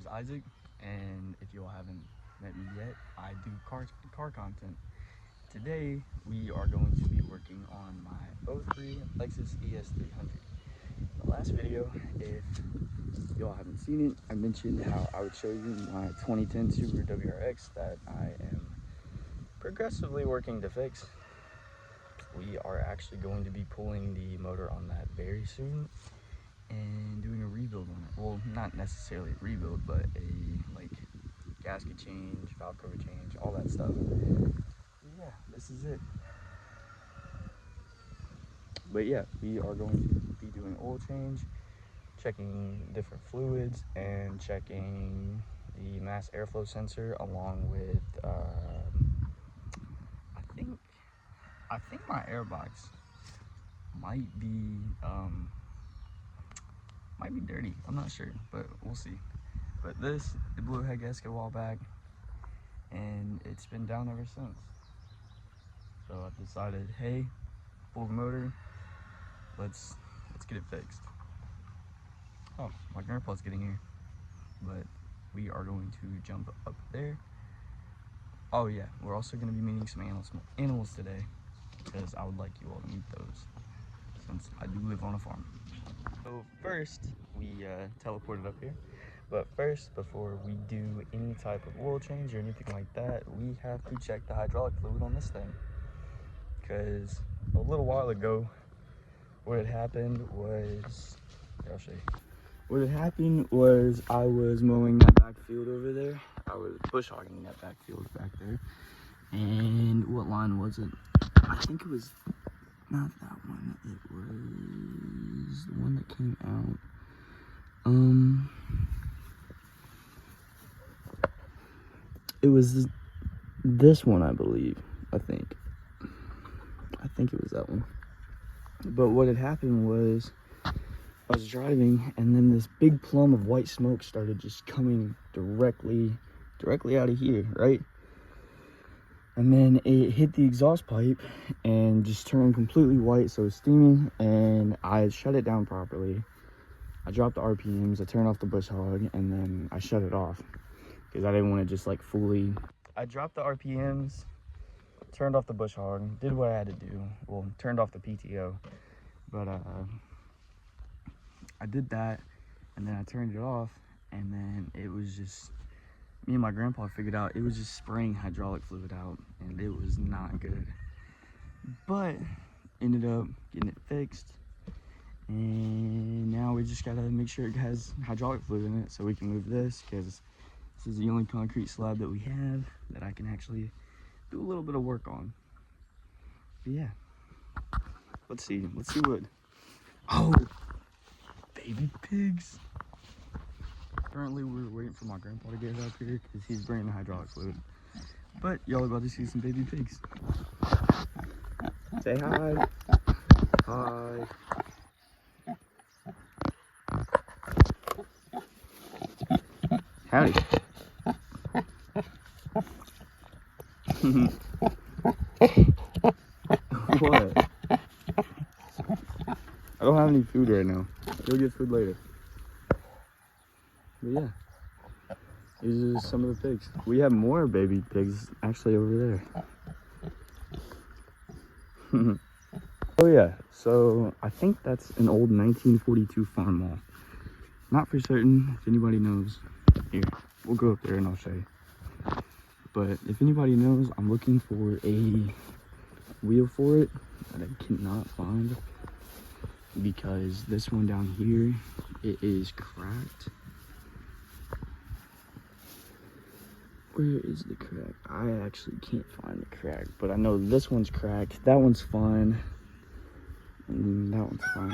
is Isaac, and if you all haven't met me yet, I do car content. Today we are going to be working on my '03 Lexus ES300. The last video, if y'all haven't seen it, I mentioned how I would show you my 2010 Subaru WRX that I am progressively working to fix. We are actually going to be pulling the motor on that very soon and doing a rebuild on it. Well, not necessarily a rebuild, but a gasket change, valve cover change, all that stuff. Yeah, this is it. But yeah, we are going to be doing oil change, checking different fluids, and checking the mass airflow sensor along with I think my airbox might be dirty. I'm not sure, but we'll see. But it blew a head gasket a while back, and it's been down ever since. So I decided, hey, pull the motor, let's get it fixed. Oh, my grandpa's getting here, but we are going to jump up there. Oh yeah, we're also going to be meeting some animals today, because I would like you all to meet those, since I do live on a farm. So first, we teleported up here. But first, before we do any type of oil change or anything like that, we have to check the hydraulic fluid on this thing. Because a little while ago, what had happened was, I'll show you. What had happened was I was mowing that backfield over there. I was bush hogging that backfield back there. And what line was it? I think it was not that one. It was the one that came out. It was this one, I believe. I think it was that one. But what had happened was I was driving, and then this big plume of white smoke started just coming directly out of here, right? And then it hit the exhaust pipe and just turned completely white, so it was steaming, and I shut it down properly. I dropped the RPMs, I turned off the bush hog, and then I shut it off because I didn't want to just fully. I dropped the RPMs, turned off the bush hog, did what I had to do. Well, turned off the PTO, but I did that, and then I turned it off, and then it was just, me and my grandpa figured out it was just spraying hydraulic fluid out, and it was not good. But ended up getting it fixed, and now we just gotta make sure it has hydraulic fluid in it so we can move this, because this is the only concrete slab that we have that I can actually do a little bit of work on. But yeah, let's see what, oh, baby pigs. Currently we're waiting for my grandpa to get up here because he's bringing the hydraulic fluid. But y'all are about to see some baby pigs. Say hi. Hi. Howdy. What? I don't have any food right now. You'll get food later. But yeah, these are some of the pigs. We have more baby pigs actually over there. Oh yeah, so I think that's an old 1942 farm mall. Not for certain, if anybody knows. Here, we'll go up there and I'll show you. But if anybody knows, I'm looking for a wheel for it that I cannot find, because this one down here, it is cracked. Where is the crack? I actually can't find the crack, but I know this one's cracked. That one's fine. And that one's fine.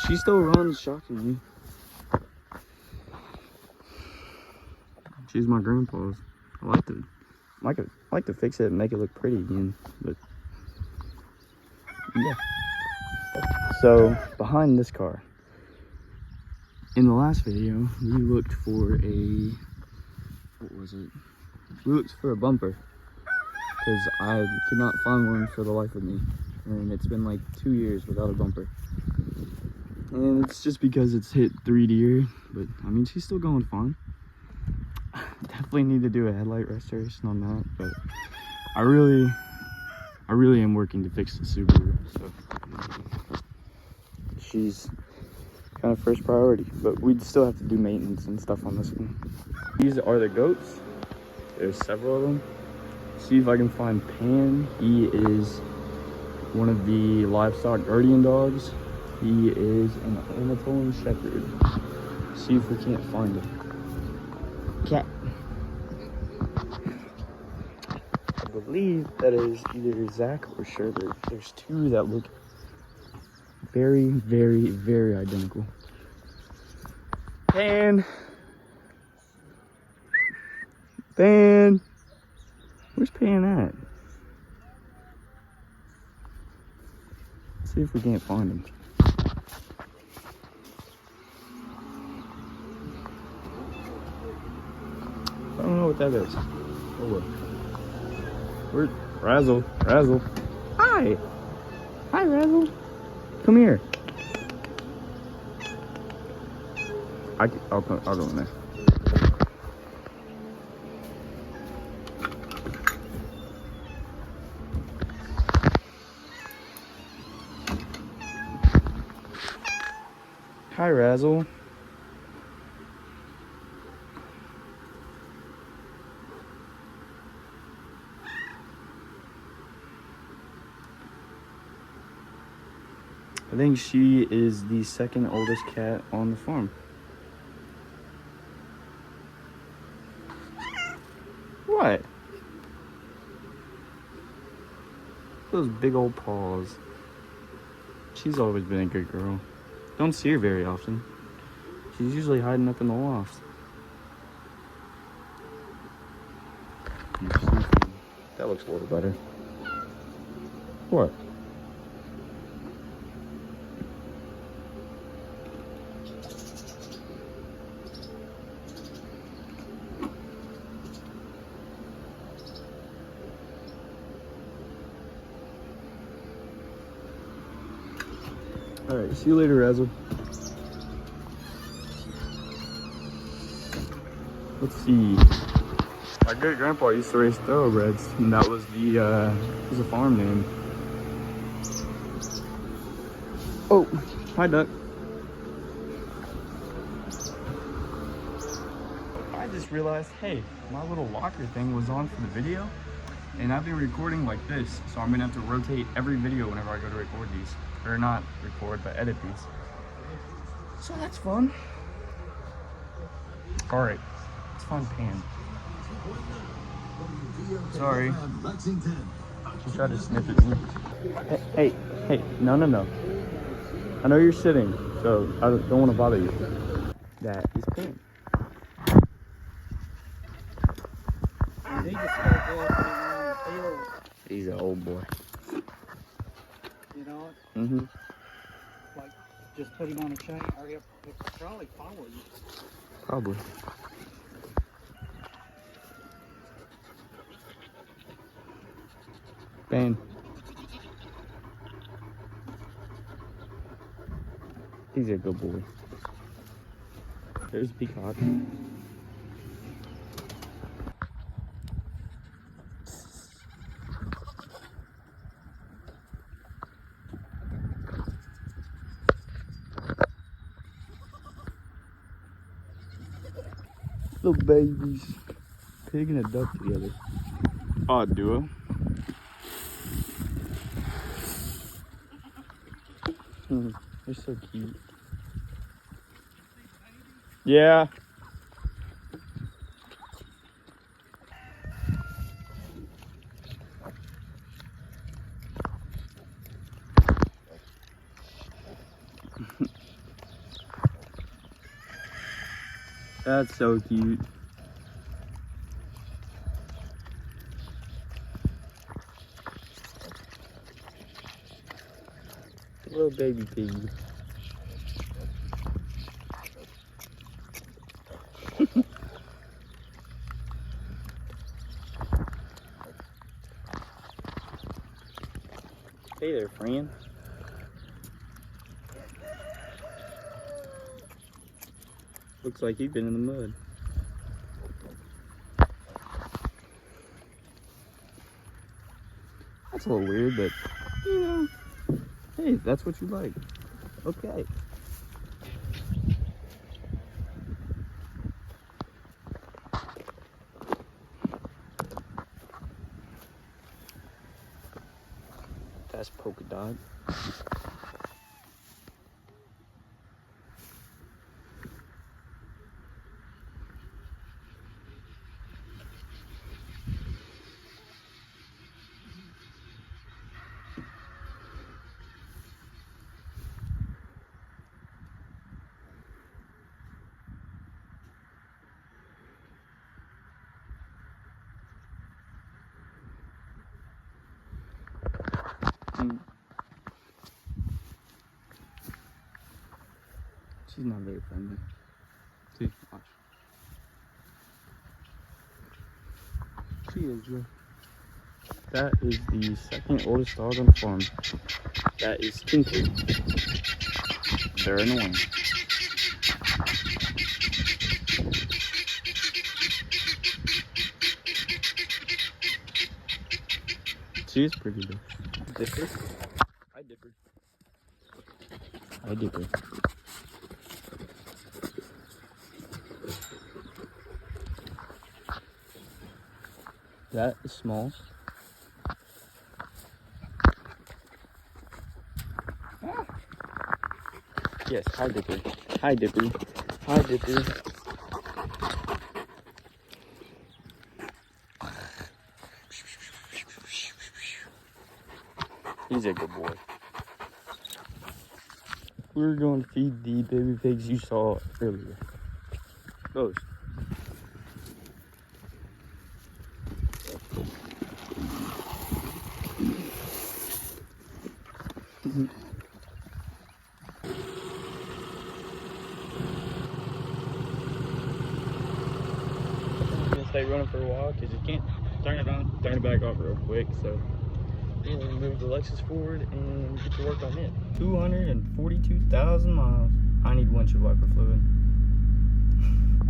She still runs, shockingly. She's my grandpa's. I like to fix it and make it look pretty again, but yeah. So behind this car, in the last video, we looked for a, what was it? We looked for a bumper because I could not find one for the life of me, and it's been like 2 years without a bumper. And it's just because it's hit 3 deer, but I mean, she's still going fine. Definitely need to do a headlight restoration on that, but I really am working to fix the Subaru, so she's kind of first priority, but we'd still have to do maintenance and stuff on this one. These are the goats. There's several of them. See if I can find Pan. He is one of the livestock guardian dogs. He is an Anatolian Shepherd. See if we can't find him. Cat. I believe that is either Zach or Sherbert. There's two that look very, very, very identical. Pan. Pan. Where's Pan at? Let's see if we can't find him. I don't know what that is. Oh look. Where's Razzle? Razzle. Hi. Hi, Razzle. Come here. I'll go in there. Hi, Razzle. I think she is the second oldest cat on the farm. What? Those big old paws. She's always been a good girl. Don't see her very often. She's usually hiding up in the loft. That looks a little better. What? Alright, see you later, Razzle. Let's see. My great grandpa used to raise thoroughbreds, and that was the farm name. Oh, hi, duck. I just realized, hey, my little locker thing was on for the video, and I've been recording like this, so I'm gonna have to rotate every video whenever I go to record these. Or not record, but edit these. So that's fun. Alright, let's find Pan. Sorry. She tried to sniff at me. Hey, no. I know you're sitting, so I don't want to bother you. That is Pan. He's an old boy. You know? Mm-hmm. Like, just put him on a chain, or he'll probably follow you. Probably. Pan. He's a good boy. There's Peacock. Little babies. Pig and a duck together. Odd duo. They're so cute. Yeah. That's so cute. Little baby piggy. Hey there, friend. Looks like you've been in the mud. That's a little weird, but you know, hey, that's what you like. Okay. That's polka dot. She's not very friendly. See, watch. She is, Joe. That is the second oldest dog on the farm. That is Tinker. They're annoying. She is pretty though. Dipper? Hi, Dipper. Hi, Dipper. That is small. Yes, hi, Dipper. Hi, Dipper. Hi, Dipper. He's a good boy. We're going to feed the baby pigs you saw earlier. Those. I'm gonna stay running for a while because you can't turn it on, turn it back off real quick. So we'll move the Lexus forward and get to work on it. 242,000 miles. I need windshield wiper fluid.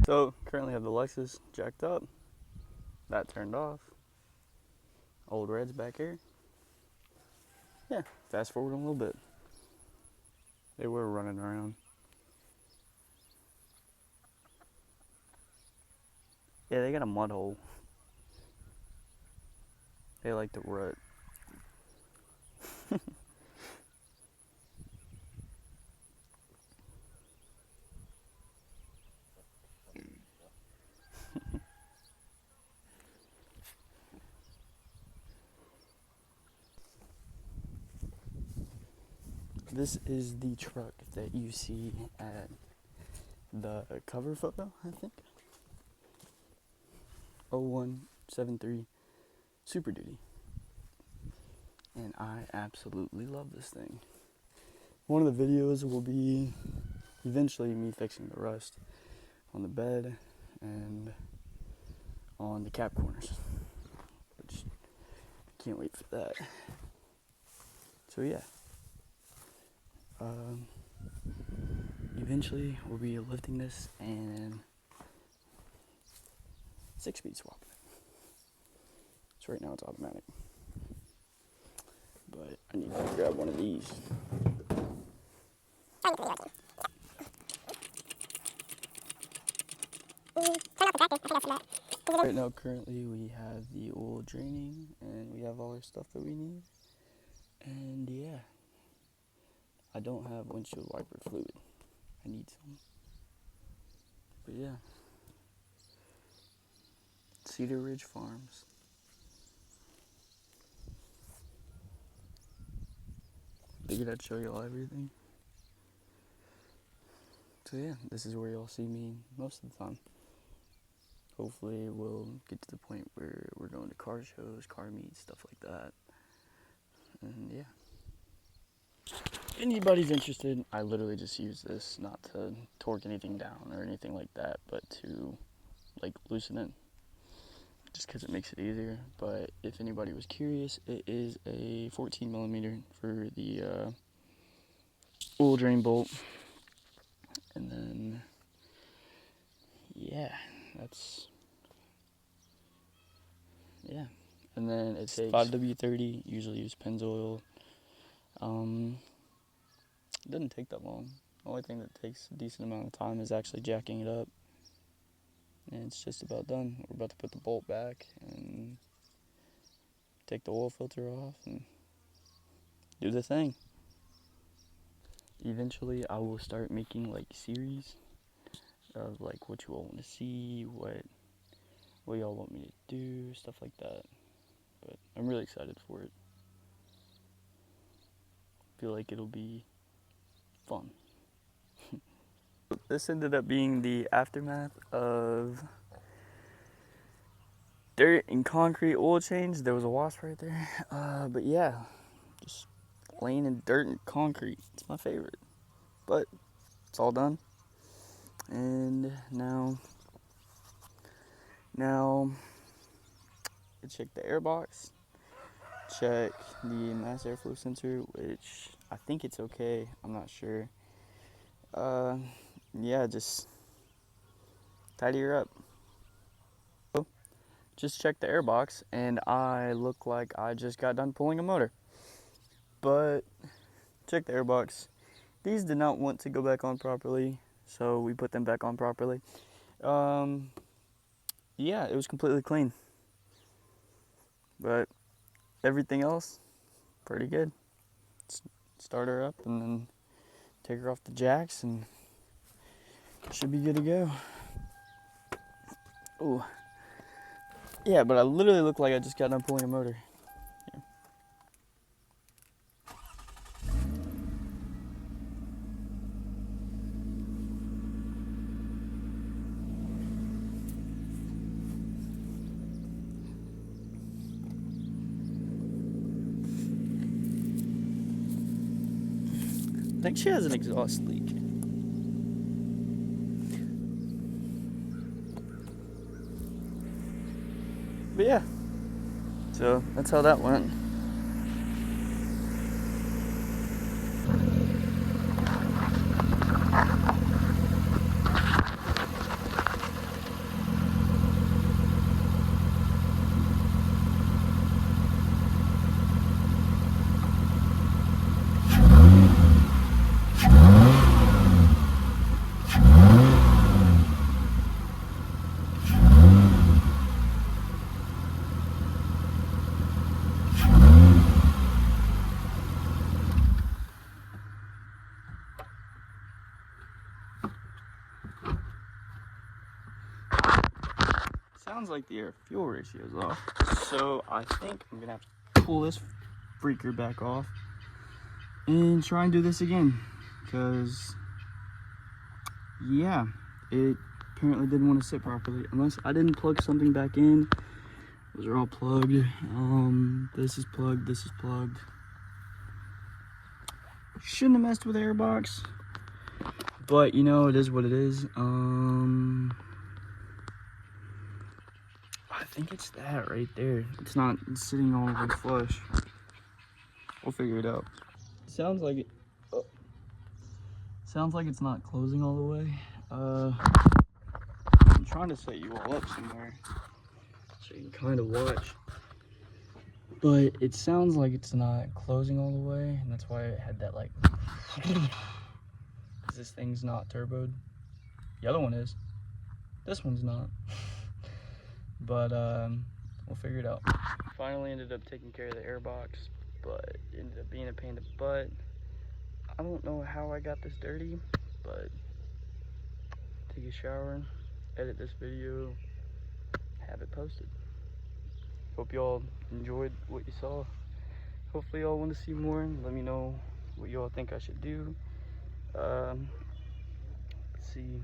So currently have the Lexus jacked up. That turned off. Old Red's back here. Yeah, fast forward a little bit. They were running around. Yeah, they got a mud hole. They like to rut. This is the truck that you see at the cover photo, I think. 0173 Super Duty. And I absolutely love this thing. One of the videos will be eventually me fixing the rust on the bed and on the cap corners, which can't wait for that. So yeah, eventually we'll be lifting this and 6-speed swapping it. So right now it's automatic, but I need to grab one of these. Right now, currently, we have the oil draining, and we have all our stuff that we need. And yeah, I don't have windshield wiper fluid. I need some. But yeah, Cedar Ridge Farms. Figured I'd show y'all everything. So yeah, this is where y'all see me most of the time. Hopefully we'll get to the point where we're going to car shows, car meets, stuff like that. And yeah. If anybody's interested, I literally just use this not to torque anything down or anything like that, but to like loosen it, just because it makes it easier. But if anybody was curious, it is a 14 millimeter for the oil drain bolt, and then yeah, yeah. And then it takes 5W30, usually use Pennzoil. It doesn't take that long. The only thing that takes a decent amount of time is actually jacking it up. And it's just about done. We're about to put the bolt back and take the oil filter off and do the thing. Eventually I will start making like series of like what you all want to see, what y'all want me to do, stuff like that. But I'm really excited for it. Feel like it'll be fun. This ended up being the aftermath of dirt and concrete oil change. There was a wasp right there. But yeah, just laying in dirt and concrete. It's my favorite. But it's all done. And now I check the air box, check the mass airflow sensor, which I think it's okay. I'm not sure. Yeah, just tidy her up. Just check the air box, and I look like I just got done pulling a motor. But check the air box. These did not want to go back on properly, so we put them back on properly. Yeah, it was completely clean. But everything else, pretty good. Start her up and then take her off the jacks and should be good to go. Ooh. Yeah, but I literally look like I just got done pulling a motor. Yeah. I think she has an exhaust leak. But yeah, so that's how that went. Sounds like the air fuel ratio is off. So I think I'm gonna have to pull this freaker back off and try and do this again. Because, yeah, it apparently didn't want to sit properly. Unless I didn't plug something back in. Those are all plugged. This is plugged, this is plugged. Shouldn't have messed with the airbox. But, you know, it is what it is. I think it's that right there. It's not sitting all over flush. We'll figure it out. Sounds like it. Oh. Sounds like it's not closing all the way. I'm trying to set you all up somewhere so you can kind of watch. But it sounds like it's not closing all the way, and that's why it had that like. Because this thing's not turboed. The other one is. This one's not. But we'll figure it out. Finally ended up taking care of the air box, but it ended up being a pain in the butt. I don't know how I got this dirty, but take a shower, edit this video, have it posted. Hope y'all enjoyed what you saw. Hopefully y'all want to see more. Let me know what y'all think I should do. Let's see.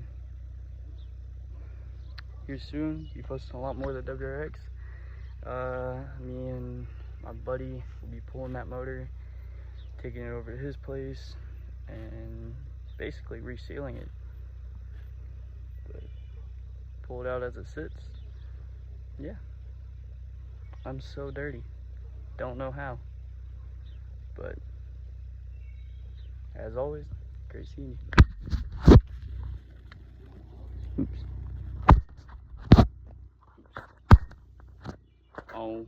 Here soon, be posting a lot more of the WRX. Me and my buddy will be pulling that motor, taking it over to his place, and basically resealing it. But pull it out as it sits. Yeah. I'm so dirty. Don't know how. But as always, great seeing you. Oops. home.